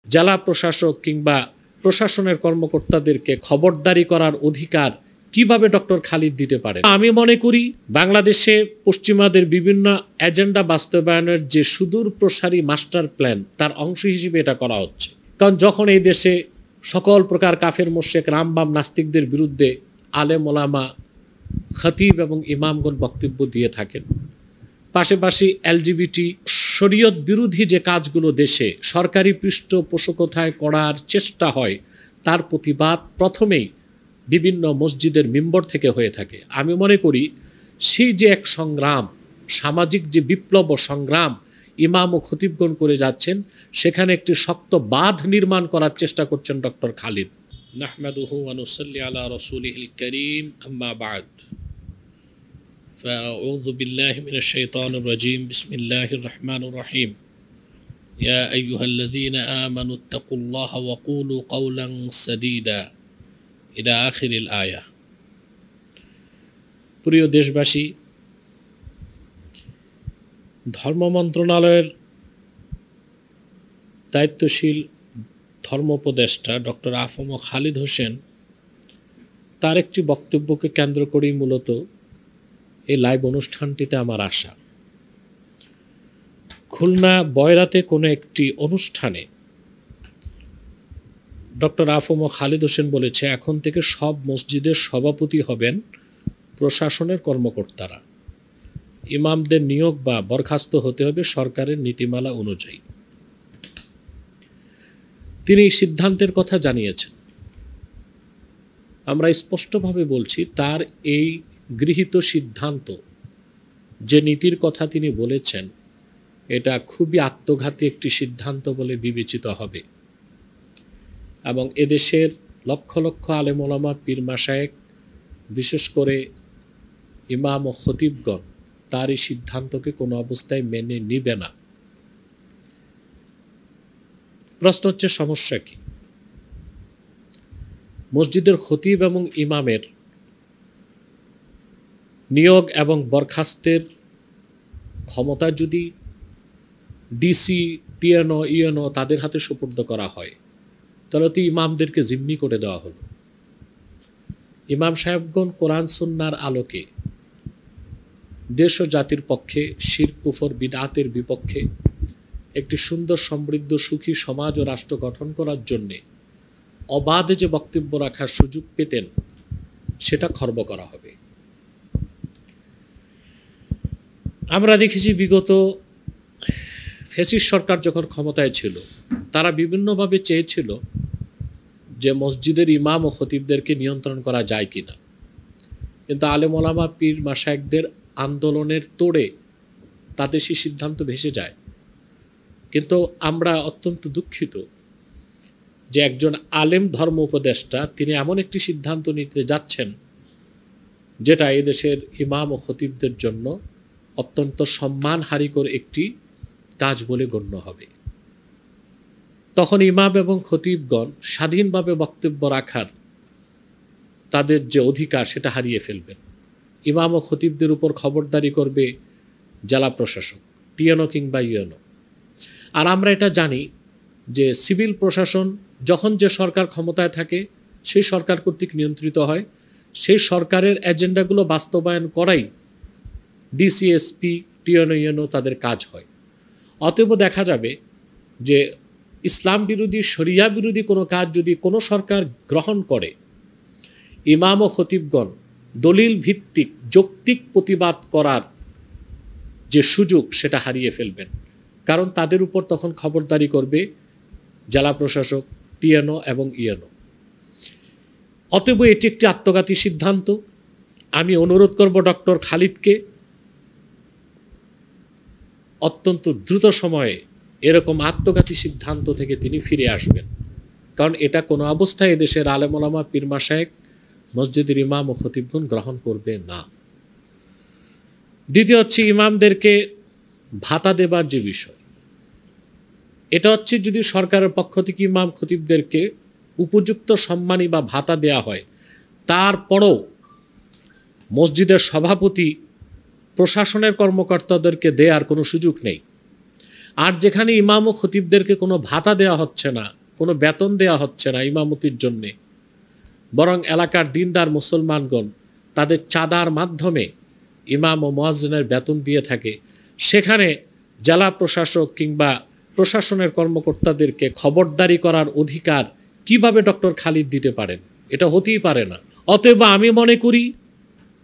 জেলা প্রশাসক কিংবা প্রশাসনের কর্মকর্তাদেরকে খবরদারি করার অধিকার কিভাবে ডক্টর খালিদ দিতে পারে? আমি মনে করি বাংলাদেশে পশ্চিমাদের বিভিন্ন এজেন্ডা বাস্তবায়নের যে সুদূর প্রসারী মাস্টার প্ল্যান, তার অংশ হিসেবে এটা করা হচ্ছে। কারণ যখন এই দেশে সকল প্রকার কাফের মোশেক রামবাম নাস্তিকদের বিরুদ্ধে আলেম ওলামা খতিব এবং ইমামগণ বক্তব্য দিয়ে থাকেন, পাশাপাশি এলজিবিটি শরীয়ত বিরোধী যে কাজগুলো দেশে সরকারি পৃষ্ঠপোষকতায় করার চেষ্টা হয়, তার প্রতিবাদ প্রথমেই বিভিন্ন মসজিদের মিম্বর থেকে হয়ে থাকে। আমি মনে করি সেই যে এক সংগ্রাম, সামাজিক যে বিপ্লব ও সংগ্রাম ইমাম ও খতিবগণ করে যাচ্ছেন, সেখানে একটি শক্ত বাঁধ নির্মাণ করার চেষ্টা করছেন ডক্টর খালিদ। নাহমাদুহু ওয়া নুসাল্লি আলা রাসূলিহিল কারীম, আম্মা বা'দ। ফাআউযু বিল্লাহি মিনাশ শাইতানির রাজীম। বিসমিল্লাহির রহমানির রহিম। ইয়া আইয়ুহাল্লাযীনা আমানুত্তাকুল্লাহা ওয়া কুলু কাওলান সাদীদা ইলা আখিরিল আয়া। প্রিয় দেশবাসী, ধর্ম মন্ত্রণালয়ের দায়িত্বশীল ধর্ম উপদেষ্টা ডক্টর আফম খালিদ হোসেন তার একটি বক্তব্যকে কেন্দ্র করেই মূলত এই লাইভ অনুষ্ঠানটিতে আমার আসা। খুলনা বয়রাতে কোনো একটি অনুষ্ঠানে ডক্টর আফম খালিদ হোসেন বলেছে, এখন থেকে সব মসজিদের সভাপতি হবেন প্রশাসনের কর্মকর্তারা। ইমামদের নিয়োগ বা বরখাস্ত হতে হবে সরকারের নীতিমালা অনুযায়ী। তিনি এই সিদ্ধান্তের কথা জানিয়েছেন। আমরা স্পষ্টভাবে বলছি, তার এই গৃহীত সিদ্ধান্ত, যে নীতির কথা তিনি বলেছেন, এটা খুবই আত্মঘাতী একটি সিদ্ধান্ত বলে বিবেচিত হবে এবং এদেশের লক্ষ লক্ষ আলেম ওলামা, পীর মাশায়েখ, বিশেষ করে ইমাম ও খতিবগণ তার এই সিদ্ধান্তকে কোনো অবস্থায় মেনে নিবে না। প্রশ্ন হচ্ছে, সমস্যা কি? মসজিদের খতিব এবং ইমামের নিয়োগ এবং বরখাস্তের ক্ষমতা যদি ডিসি, টিএনও, ইএনও তাদের হাতে সুপর্দ করা হয়, তাহলে তো ইমামদেরকে জিম্মি করে দেওয়া হলো। ইমাম সাহেবগণ কোরআন সুন্নাহর আলোকে দেশ ও জাতির পক্ষে, শিরক কুফর বিদআতের বিপক্ষে একটি সুন্দর, সমৃদ্ধ, সুখী সমাজ ও রাষ্ট্র গঠন করার জন্যে অবাধে যে বক্তব্য রাখার সুযোগ পেতেন, সেটা খর্ব করা হবে। আমরা দেখেছি বিগত ফ্যাসিস্ট সরকার যখন ক্ষমতায় ছিল, তারা বিভিন্নভাবে চেয়েছিল যে মসজিদের ইমাম ও খতিবদেরকে নিয়ন্ত্রণ করা যায় কিনা, কিন্তু আলেম ওলামা, পীর মাশায়েখদের আন্দোলনের তোড়ে তাদের সেই সিদ্ধান্ত ভেসে যায়। কিন্তু আমরা অত্যন্ত দুঃখিত যে একজন আলেম ধর্ম উপদেষ্টা তিনি এমন একটি সিদ্ধান্ত নিতে যাচ্ছেন, যেটা এদেশের ইমাম ও খতিবদের জন্য অত্যন্ত সম্মানহানিকর একটি কাজ বলে গণ্য হবে। তখন ইমাম এবং খতিবগণ স্বাধীনভাবে বক্তব্য রাখার তাদের যে অধিকার, সেটা হারিয়ে ফেলবেন। ইমাম ও খতিবদের উপর খবরদারি করবে জেলা প্রশাসক, টিএনও কিংবা ইউএনও। আর আমরা এটা জানি যে সিভিল প্রশাসন যখন যে সরকার ক্ষমতায় থাকে, সেই সরকার কর্তৃক নিয়ন্ত্রিত হয়। সেই সরকারের এজেন্ডাগুলো বাস্তবায়ন করাই ডিসিএসপি, টিএনও, ইউএনও তাদের কাজ হয়। অতএব দেখা যাবে যে ইসলাম বিরোধী, শরিয়া বিরোধী কোনো কাজ যদি কোনো সরকার গ্রহণ করে, ইমাম ও খতিবগণ দলিল ভিত্তিক যৌক্তিক প্রতিবাদ করার যে সুযোগ, সেটা হারিয়ে ফেলবেন। কারণ তাদের উপর তখন খবরদারি করবে জেলা প্রশাসক, টিএনও এবং ইএনও। অতএব এটি একটি আত্মঘাতী সিদ্ধান্ত। আমি অনুরোধ করব ডক্টর খালিদকে অত্যন্ত দ্রুত সময়ে এরকম আত্মঘাতী সিদ্ধান্ত থেকে তিনি ফিরে আসবেন। কারণ এটা কোনো অবস্থায় এদেশের আলেম ওলামা, পীর মাশায়েখ, মসজিদের ইমাম ও খতিবগণ গ্রহণ করবে না। দ্বিতীয় হচ্ছে ইমামদেরকে ভাতা দেবার যে বিষয়, এটা হচ্ছে যদি সরকারের পক্ষ থেকে ইমাম খতিবদেরকে উপযুক্ত সম্মানী বা ভাতা দেয়া হয়, তারপরও মসজিদের সভাপতি, প্রশাসনের কর্মকর্তাদেরকে দেওয়ার কোনো সুযোগ নেই। আর যেখানে ইমাম ও খতিবদেরকে কোনো ভাতা দেওয়া হচ্ছে না, কোনো বেতন দেওয়া হচ্ছে না ইমামতির জন্যে, বরং এলাকার দিনদার মুসলমানগণ তাদের চাঁদার মাধ্যমে ইমাম ও মুয়াজ্জিনের বেতন দিয়ে থাকে, সেখানে জেলা প্রশাসক কিংবা প্রশাসনের কর্মকর্তাদেরকে খবরদারি করার অধিকার কিভাবে ডক্টর খালিদ দিতে পারেন? এটা হতেই পারে না। অতএব আমি মনে করি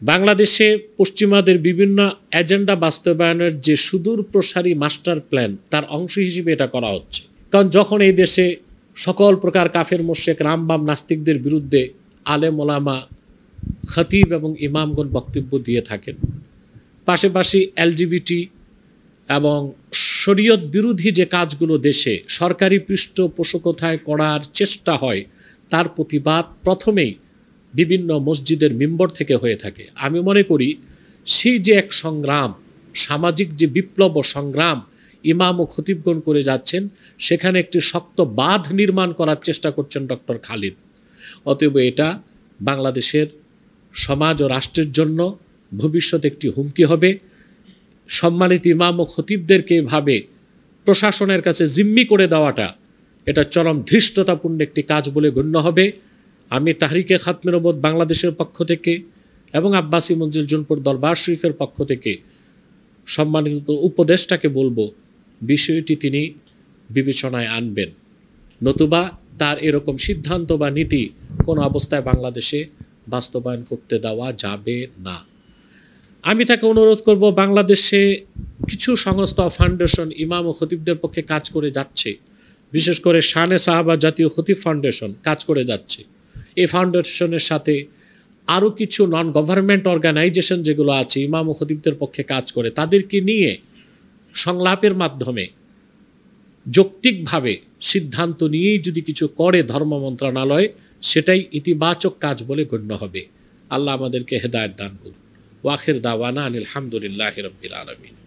বাংলাদেশে পশ্চিমাদের বিভিন্ন এজেন্ডা বাস্তবায়নের যে সুদূর প্রসারী মাস্টার প্ল্যান, তার অংশ হিসেবে এটা করা হচ্ছে। কারণ যখন এই দেশে সকল প্রকার কাফের মোশেক রামবাম নাস্তিকদের বিরুদ্ধে আলেম ওলামা খতিব এবং ইমামগণ বক্তব্য দিয়ে থাকেন, পাশাপাশি এলজিবিটি এবং শরীয়ত বিরোধী যে কাজগুলো দেশে সরকারি পৃষ্ঠপোষকতায় করার চেষ্টা হয়, তার প্রতিবাদ প্রথমেই বিভিন্ন মসজিদের মিম্বর থেকে হয়ে থাকে। আমি মনে করি সেই যে এক সংগ্রাম, সামাজিক যে বিপ্লব ও সংগ্রাম ইমাম ও খতিবগণ করে যাচ্ছেন, সেখানে একটি শক্ত বাঁধ নির্মাণ করার চেষ্টা করছেন ডক্টর খালিদ। অতএব এটা বাংলাদেশের সমাজ ও রাষ্ট্রের জন্য ভবিষ্যতে একটি হুমকি হবে। সম্মানিত ইমাম ও খতিবদেরকে এভাবে প্রশাসনের কাছে জিম্মি করে দেওয়াটা এটা চরম ধৃষ্টতাপূর্ণ একটি কাজ বলে গণ্য হবে। আমি তাহরিকে খাতমে নবুওয়াত বাংলাদেশের পক্ষ থেকে এবং আব্বাসী মঞ্জিল জুনপুর দরবার শরীফের পক্ষ থেকে সম্মানিত উপদেষ্টাকে বলবো বিষয়টি তিনি বিবেচনায় আনবেন, নতুবা তার এরকম সিদ্ধান্ত বা নীতি কোনো অবস্থায় বাংলাদেশে বাস্তবায়ন করতে দেওয়া যাবে না। আমি তাকে অনুরোধ করব, বাংলাদেশে কিছু সংস্থা ফাউন্ডেশন ইমাম ও খতিবদের পক্ষে কাজ করে যাচ্ছে, বিশেষ করে শানে সাহাবা জাতীয় খতিব ফাউন্ডেশন কাজ করে যাচ্ছে। এই ফাউন্ডেশনের সাথে আরও কিছু নন গভর্নমেন্ট অর্গানাইজেশন যেগুলো আছে ইমাম ও খতিবদের পক্ষে কাজ করে, তাদেরকে নিয়ে সংলাপের মাধ্যমে যৌক্তিকভাবে সিদ্ধান্ত নিয়েই যদি কিছু করে ধর্ম মন্ত্রণালয়, সেটাই ইতিবাচক কাজ বলে গণ্য হবে। আল্লাহ আমাদেরকে হেদায়েত দান করুন। ওয়াখির দাওয়ানা আনিল হামদুলিল্লাহি রাব্বিল আলামিন।